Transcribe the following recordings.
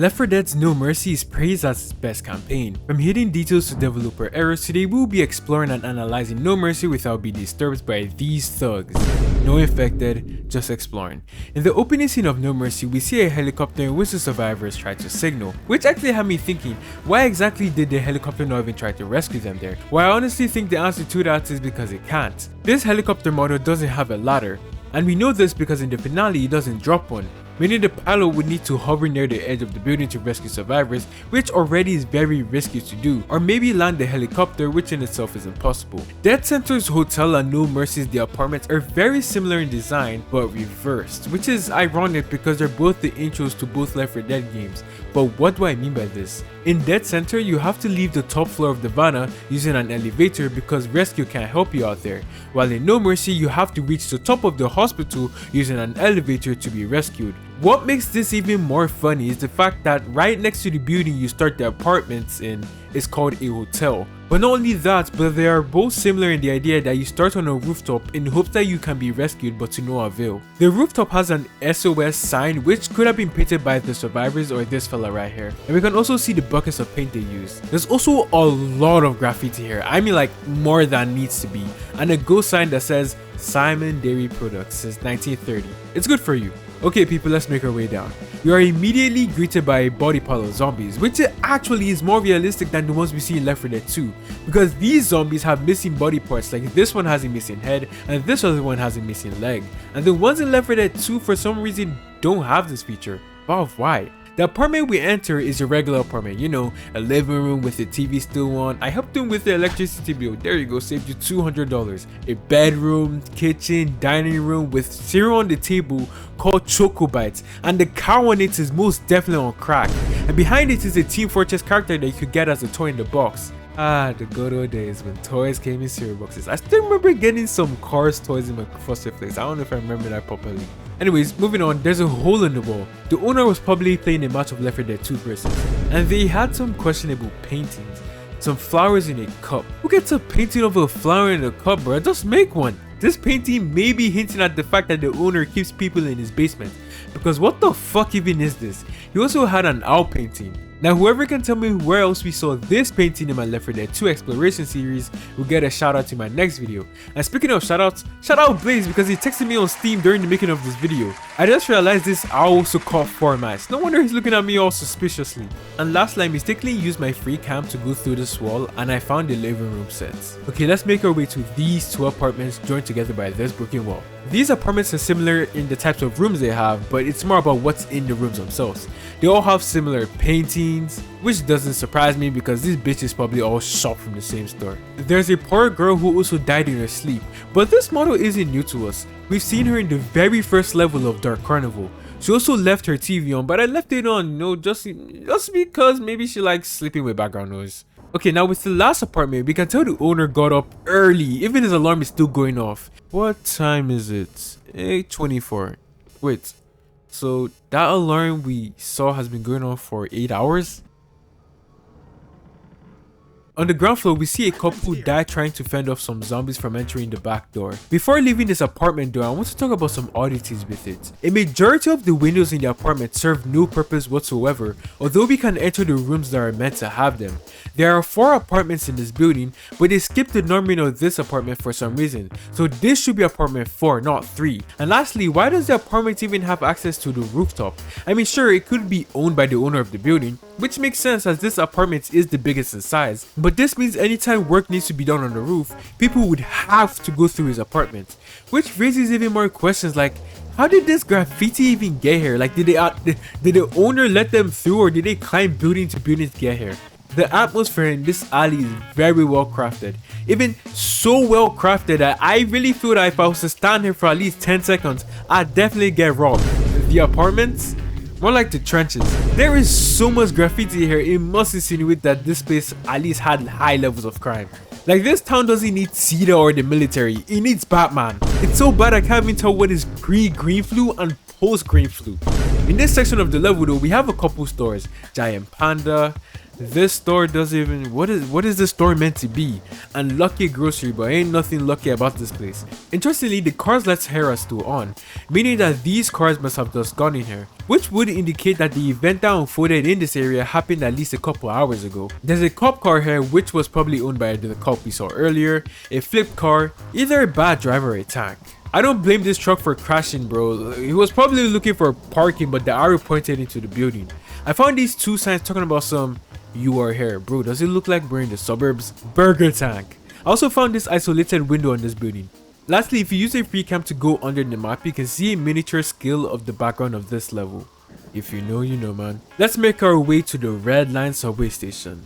Left 4 Dead's No Mercy is praised as its best campaign. From hidden details to developer errors, today we will be exploring and analyzing No Mercy without being disturbed by these thugs. No infected, just exploring. In the opening scene of No Mercy, we see a helicopter in which the survivors try to signal, which actually had me thinking, why exactly did the helicopter not even try to rescue them there? Well, I honestly think the answer to that is because it can't. This helicopter model doesn't have a ladder, and we know this because in the finale it doesn't drop one, meaning the pilot would need to hover near the edge of the building to rescue survivors, which already is very risky to do, or maybe land the helicopter, which in itself is impossible. Dead Center's hotel and No Mercy's the apartments are very similar in design, but reversed, which is ironic because they're both the intros to both Left 4 Dead games. But what do I mean by this? In Dead Center, you have to leave the top floor of the Vanna using an elevator because rescue can't help you out there, while in No Mercy, you have to reach the top of the hospital using an elevator to be rescued. What makes this even more funny is the fact that right next to the building you start the apartments in is called a hotel. But not only that, but they are both similar in the idea that you start on a rooftop in hopes that you can be rescued, but to no avail. The rooftop has an SOS sign which could have been painted by the survivors or this fella right here, and we can also see the buckets of paint they use. There's also a lot of graffiti here, I mean like more than needs to be, and a ghost sign that says Simon Dairy Products since 1930. It's good for you. Okay people, let's make our way down. We are immediately greeted by a body pile of zombies, which actually is more realistic than the ones we see in Left 4 Dead 2, because these zombies have missing body parts, like this one has a missing head and this other one has a missing leg, and the ones in Left 4 Dead 2 for some reason don't have this feature. Wow, why? The apartment we enter is a regular apartment, you know, a living room with the TV still on. I helped him with the electricity bill, there you go, saved you $200. A bedroom, kitchen, dining room with cereal on the table called Choco Bites, and the cow on it is most definitely on crack. And behind it is a Team Fortress character that you could get as a toy in the box. Ah, the good old days when toys came in cereal boxes. I still remember getting some Cars toys in my foster place. I don't know if I remember that properly. Anyways, moving on, there's a hole in the wall. The owner was probably playing a match of Left 4 Dead 2 versus, and they had some questionable paintings. Some flowers in a cup. Who gets a painting of a flower in a cup, bro? Just make one. This painting may be hinting at the fact that the owner keeps people in his basement, because what the fuck even is this? He also had an owl painting. Now whoever can tell me where else we saw this painting in my Left 4 Dead 2 exploration series will get a shout out to my next video. And speaking of shout outs, shout out Blaze because he texted me on Steam during the making of this video. I just realized this owl also caught 4 mice. No wonder he's looking at me all suspiciously. And lastly, I mistakenly used my free cam to go through this wall and I found the living room sets. Okay, let's make our way to these 2 apartments joined together by this broken wall. These apartments are similar in the types of rooms they have, but it's more about what's in the rooms themselves. They all have similar paintings, which doesn't surprise me because these bitches probably all shop from the same store. There's a poor girl who also died in her sleep, but this model isn't new to us. We've seen her in the very first level of Dark Carnival. She also left her TV on, but I left it on, you know, just because maybe she likes sleeping with background noise. Okay, now with the last apartment, we can tell the owner got up early, even his alarm is still going off. What time is it? 8:24. Wait, so that alarm we saw has been going on for 8 hours? On the ground floor, we see a couple who died trying to fend off some zombies from entering the back door. Before leaving this apartment door, I want to talk about some oddities with it. A majority of the windows in the apartment serve no purpose whatsoever, although we can enter the rooms that are meant to have them. There are 4 apartments in this building, but they skipped the numbering of this apartment for some reason, so this should be apartment 4, not 3. And lastly, why does the apartment even have access to the rooftop? I mean, sure, it could be owned by the owner of the building, which makes sense as this apartment is the biggest in size, but this means anytime work needs to be done on the roof, people would have to go through his apartment, which raises even more questions like, how did this graffiti even get here? Like, did the owner let them through, or did they climb building to building to get here? The atmosphere in this alley is very well crafted, even so well crafted that I really feel that if I was to stand here for at least 10 seconds, I'd definitely get robbed. The apartments? More like the trenches. There is so much graffiti here, it must insinuate that this place at least had high levels of crime. Like, this town doesn't need CEDA or the military, it needs Batman. It's so bad I can't even tell what is pre-green flu and post-green flu. In this section of the level though, we have a couple stores. Giant Panda, This store doesn't even, what is this store meant to be? Unlucky grocery, but ain't nothing lucky about this place. Interestingly, the car's lights here are still on, meaning that these cars must have just gone in here, which would indicate that the event that unfolded in this area happened at least a couple hours ago. There's a cop car here which was probably owned by the cop we saw earlier, a flipped car, either a bad driver or a tank. I don't blame this truck for crashing, bro. He was probably looking for parking, but the arrow pointed into the building. I found these two signs talking about some "you are here." Bro, does it look like we're in the suburbs? Burger tank. I also found this isolated window on this building. Lastly, if you use a free cam to go under the map, you can see a miniature scale of the background of this level. If you know, you know, man. Let's make our way to the Red Line subway station.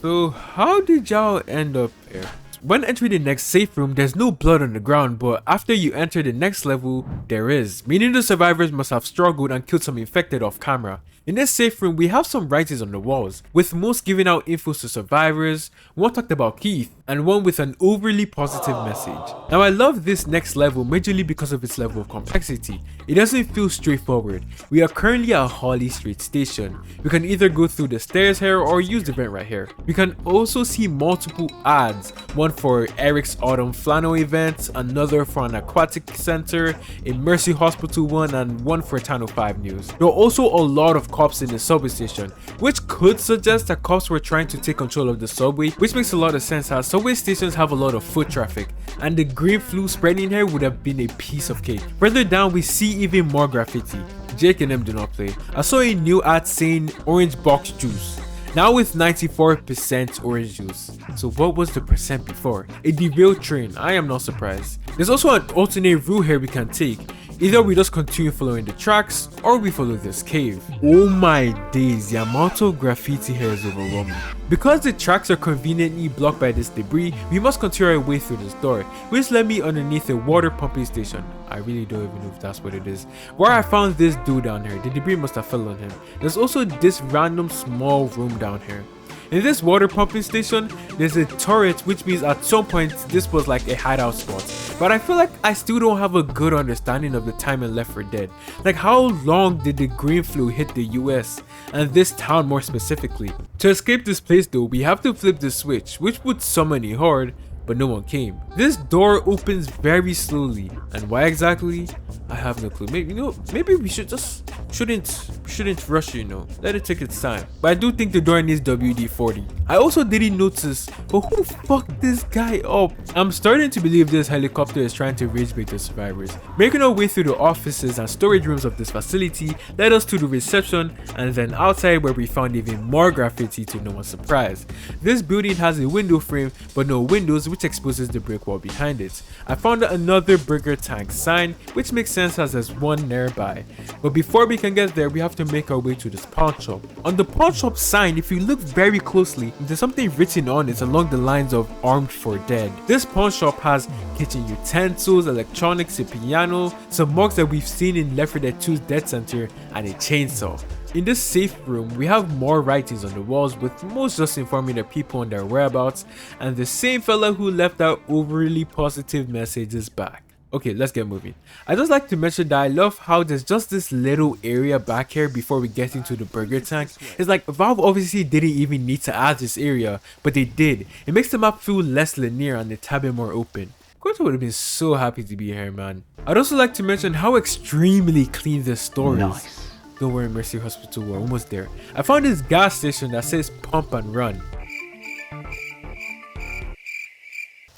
So how did y'all end up here? When entering the next safe room, there's no blood on the ground, but after you enter the next level, there is, meaning the survivors must have struggled and killed some infected off camera. In this safe room, we have some writings on the walls, with most giving out info to survivors, one talked about Keith, and one with an overly positive message. Now I love this next level majorly because of its level of complexity. It doesn't feel straightforward. We are currently at Holly Street Station. We can either go through the stairs here or use the vent right here. We can also see multiple ads, one for Eric's Autumn Flannel event, another for an aquatic center, a Mercy Hospital one, and one for Channel 5 news. There are also a lot of cops in the subway station, which could suggest that cops were trying to take control of the subway, which makes a lot of sense as subway stations have a lot of foot traffic, and the green flu spreading here would have been a piece of cake. Further down, we see even more graffiti. Jake and them do not play. I saw a new ad saying orange box juice, now with 94% orange juice. So what was the percent before? A derailed train. I am not surprised. There's also an alternate route here we can take. Either we just continue following the tracks or we follow this cave. Oh my days, the amount of graffiti here is overwhelming. Because the tracks are conveniently blocked by this debris, we must continue our way through this door, which led me underneath a water pumping station. I really don't even know if that's what it is. Where I found this dude down here, the debris must have fell on him. There's also this random small room down here. In this water pumping station, there's a turret, which means at some point this was like a hideout spot. But I feel like I still don't have a good understanding of the time in Left 4 Dead. Like, how long did the green flu hit the US, and this town more specifically? To escape this place though, we have to flip the switch, which would summon a horde, but no one came. This door opens very slowly, and why exactly? I have no clue. Maybe, you know, maybe we shouldn't rush, you know, let it take its time. But I do think the door needs WD-40. I also didn't notice, but who fucked this guy up? I'm starting to believe this helicopter is trying to rage bait the survivors. Making our way through the offices and storage rooms of this facility led us to the reception, and then outside where we found even more graffiti to no one's surprise. This building has a window frame but no windows, which exposes the brick wall behind it. I found another burger tank sign, which makes sense as there's one nearby. But before we can get there, we have to make our way to this pawn shop. On the pawn shop sign, if you look very closely, there's something written on it along the lines of "Armed for Dead." This pawn shop has kitchen utensils, electronics, a piano, some mugs that we've seen in Left 4 Dead 2's Dead Center, and a chainsaw. In this safe room, we have more writings on the walls, with most just informing the people on their whereabouts, and the same fella who left out overly positive messages back. Okay, let's get moving. I just like to mention that I love how there's just this little area back here before we get into the burger tank. It's like Valve obviously didn't even need to add this area, but they did. It makes the map feel less linear and a tad bit more open. Quinto would have been so happy to be here, man. I'd also like to mention how extremely clean this store is. Don't worry, Mercy Hospital, we're almost there. I found this gas station that says pump and run.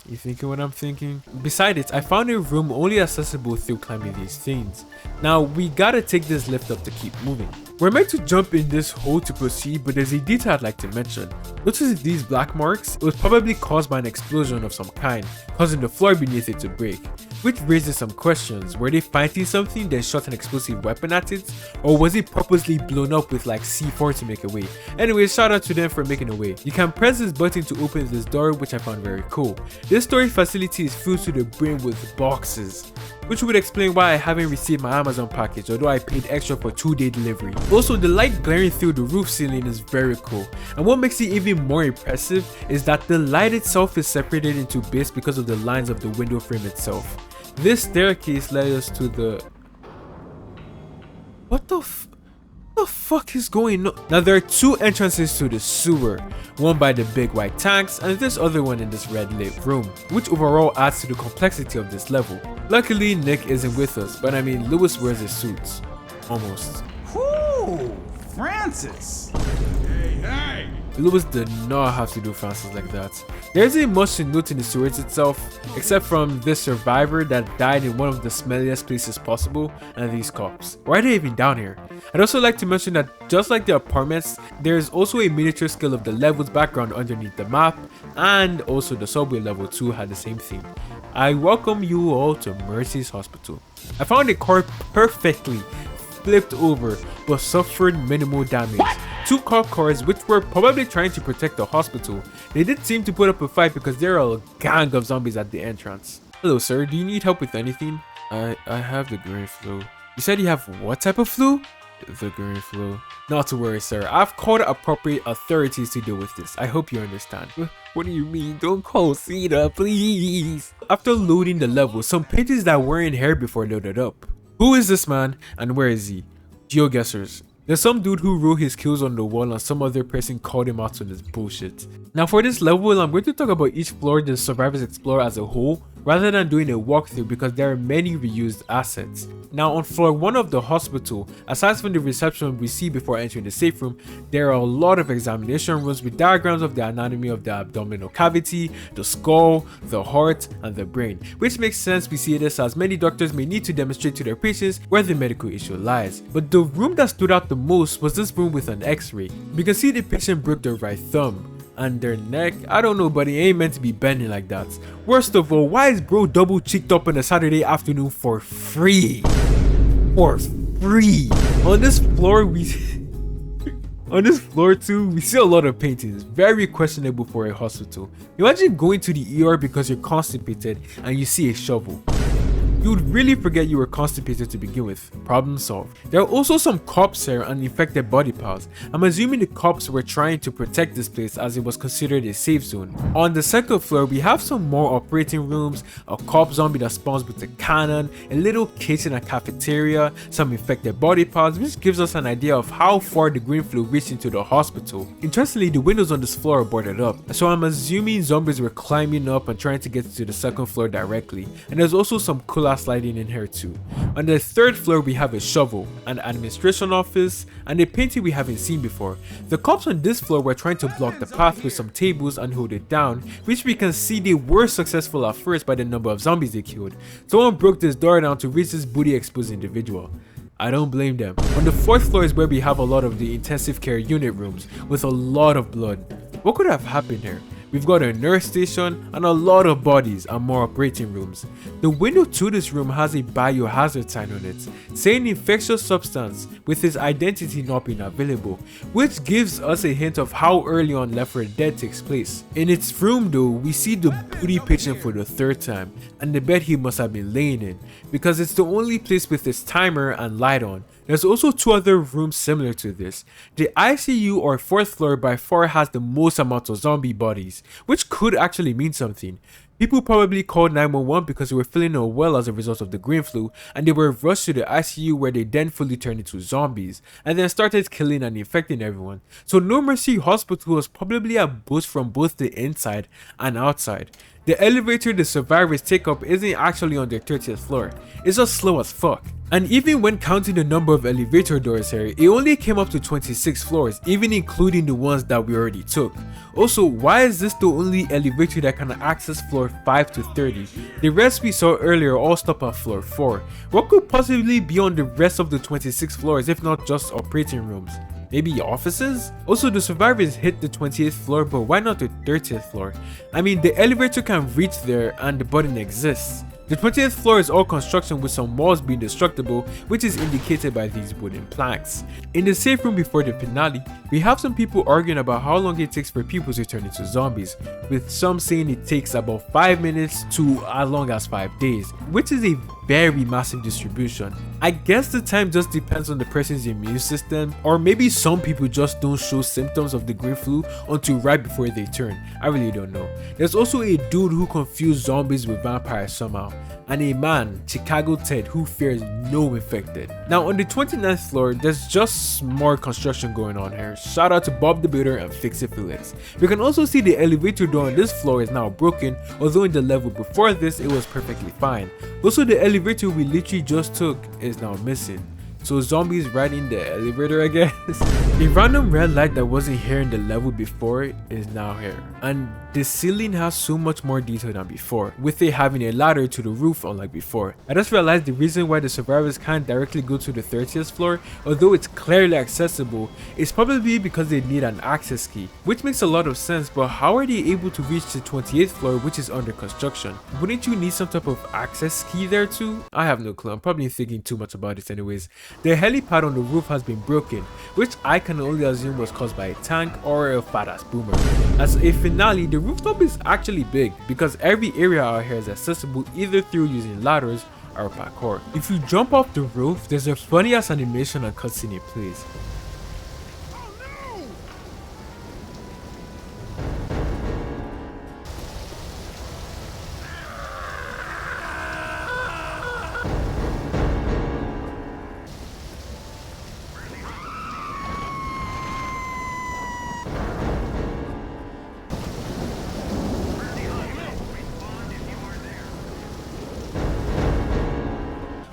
You thinking what I'm thinking? Beside it, I found a room only accessible through climbing these things. Now, we gotta take this lift up to keep moving. We're meant to jump in this hole to proceed, but there's a detail I'd like to mention. Notice these black marks? It was probably caused by an explosion of some kind, causing the floor beneath it to break. Which raises some questions. Were they fighting something, then shot an explosive weapon at it? Or was it purposely blown up with like C4 to make a way? Anyway, shout out to them for making a way. You can press this button to open this door, which I found very cool. This storage facility is filled to the brim with boxes, which would explain why I haven't received my Amazon package, although I paid extra for 2-day delivery. Also, the light glaring through the roof ceiling is very cool, and what makes it even more impressive is that the light itself is separated into bits because of the lines of the window frame itself. This staircase led us to the... What the f... What the fuck is going on? Now there are two entrances to the sewer, one by the big white tanks and this other one in this red lit room, which overall adds to the complexity of this level. Luckily Nick isn't with us, but I mean Lewis wears his suits. Almost. Whoo! Francis! Hey! Lewis did not have to do Francis like that. There isn't much to note in the sewers itself, except from this survivor that died in one of the smelliest places possible, and these cops. Why are they even down here? I'd also like to mention that just like the apartments, there is also a miniature scale of the level's background underneath the map, and also the subway level 2 had the same theme. I welcome you all to Mercy's Hospital. I found a car perfectly flipped over but suffered minimal damage. Two cop cars which were probably trying to protect the hospital. They did seem to put up a fight because there are a gang of zombies at the entrance. Hello sir, do you need help with anything? I have the green flu. You said you have what type of flu? The green flu. Not to worry sir, I've called appropriate authorities to deal with this. I hope you understand. What do you mean? Don't call Cedar, please. After loading the level, some pages that weren't here before loaded up. Who is this man and where is he? GeoGuessers. There's some dude who wrote his kills on the wall and some other person called him out on this bullshit. Now for this level, I'm going to talk about each floor the survivors explore as a whole, rather than doing a walkthrough because there are many reused assets. Now on floor 1 of the hospital, aside from the reception we see before entering the safe room, there are a lot of examination rooms with diagrams of the anatomy of the abdominal cavity, the skull, the heart, and the brain, which makes sense. We see this as many doctors may need to demonstrate to their patients where the medical issue lies. But the room that stood out the most was this room with an x-ray. We can see the patient broke their right thumb. And their neck, I don't know, but it ain't meant to be bending like that. Worst of all, why is bro double cheeked up on a Saturday afternoon for free? For free. On this floor too, we see a lot of paintings, very questionable for a hospital. Imagine going to the ER because you're constipated and you see a shovel. You would really forget you were constipated to begin with. Problem solved. There are also some cops here and infected body parts. I'm assuming the cops were trying to protect this place as it was considered a safe zone. On the second floor, we have some more operating rooms, a cop zombie that spawns with a cannon, a little kitchen and cafeteria, some infected body parts, which gives us an idea of how far the green flu reached into the hospital. Interestingly, the windows on this floor are boarded up, so I'm assuming zombies were climbing up and trying to get to the second floor directly. And there's also some cool sliding in here too. On the third floor we have a shovel, an administration office, and a painting we haven't seen before. The cops on this floor were trying to block the path with some tables and hold it down, which we can see they were successful at first by the number of zombies they killed. Someone broke this door down to reach this booty exposed individual. I don't blame them. On the fourth floor is where we have a lot of the intensive care unit rooms with a lot of blood. What could have happened here? We've got a nurse station and a lot of bodies and more operating rooms. The window to this room has a biohazard sign on it, saying infectious substance, with his identity not being available, which gives us a hint of how early on Left 4 Dead takes place. In its room though, we see the booty patient for the third time, and the bed he must have been laying in, because it's the only place with its timer and light on. There's also two other rooms similar to this. The ICU or fourth floor by far has the most amount of zombie bodies, which could actually mean something. People probably called 911 because they were feeling unwell as a result of the green flu, and they were rushed to the ICU where they then fully turned into zombies, and then started killing and infecting everyone. So No Mercy Hospital was probably a boost from both the inside and outside. The elevator the survivors take up isn't actually on their 30th floor, it's just slow as fuck. And even when counting the number of elevator doors here, it only came up to 26 floors, even including the ones that we already took. Also, why is this the only elevator that can access floor 5 to 30? The rest we saw earlier all stop at floor 4. What could possibly be on the rest of the 26 floors if not just operating rooms? Maybe offices? Also, the survivors hit the 28th floor, but why not the 30th floor? I mean, the elevator can reach there and the button exists. The 20th floor is all construction with some walls being destructible, which is indicated by these wooden planks. In the safe room before the finale, we have some people arguing about how long it takes for people to turn into zombies, with some saying it takes about 5 minutes to as long as 5 days, which is a very massive distribution. I guess the time just depends on the person's immune system, or maybe some people just don't show symptoms of the green flu until right before they turn. I really don't know. There's also a dude who confused zombies with vampires somehow, and a man, Chicago Ted, who fears no infected. Now on the 29th floor, there's just more construction going on here. Shout out to Bob the Builder and Fix It Felix. We can also see the elevator door on this floor is now broken, although in the level before this it was perfectly fine. Also, the elevator we literally just took is now missing. So zombies riding the elevator, I guess. A random red light that wasn't here in the level before is now here. And the ceiling has so much more detail than before, with it having a ladder to the roof unlike before. I just realized the reason why the survivors can't directly go to the 30th floor, although it's clearly accessible, is probably because they need an access key, which makes a lot of sense, but how are they able to reach the 28th floor which is under construction? Wouldn't you need some type of access key there too? I have no clue, I'm probably thinking too much about it anyways. The helipad on the roof has been broken, which I can only assume was caused by a tank or a fat ass boomer. As a finale, the rooftop is actually big because every area out here is accessible either through using ladders or parkour. If you jump off the roof, there's a funny ass animation and cutscene it plays.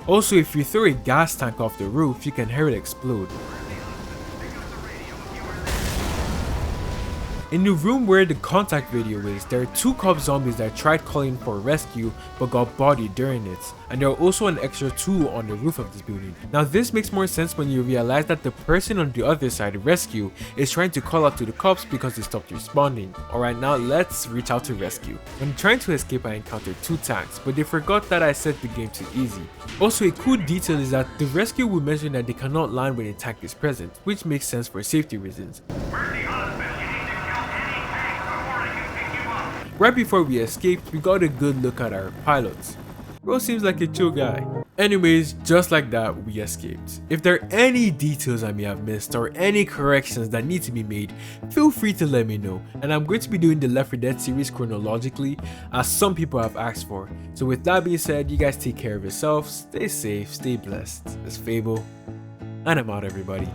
Also, if you throw a gas tank off the roof, you can hear it explode. In the room where the contact video is, there are two cop zombies that tried calling for rescue but got bodied during it, and there are also an extra two on the roof of this building. Now this makes more sense when you realize that the person on the other side, rescue, is trying to call out to the cops because they stopped responding. Alright, now let's reach out to rescue. When trying to escape, I encountered two tanks, but they forgot that I set the game to easy. Also, a cool detail is that the rescue will mention that they cannot land when a tank is present, which makes sense for safety reasons. Right before we escaped, we got a good look at our pilots. Bro seems like a chill guy. Anyways, just like that, we escaped. If there are any details I may have missed or any corrections that need to be made, feel free to let me know, and I'm going to be doing the Left 4 Dead series chronologically as some people have asked for. So with that being said, you guys take care of yourselves, stay safe, stay blessed. It's Fable, and I'm out everybody.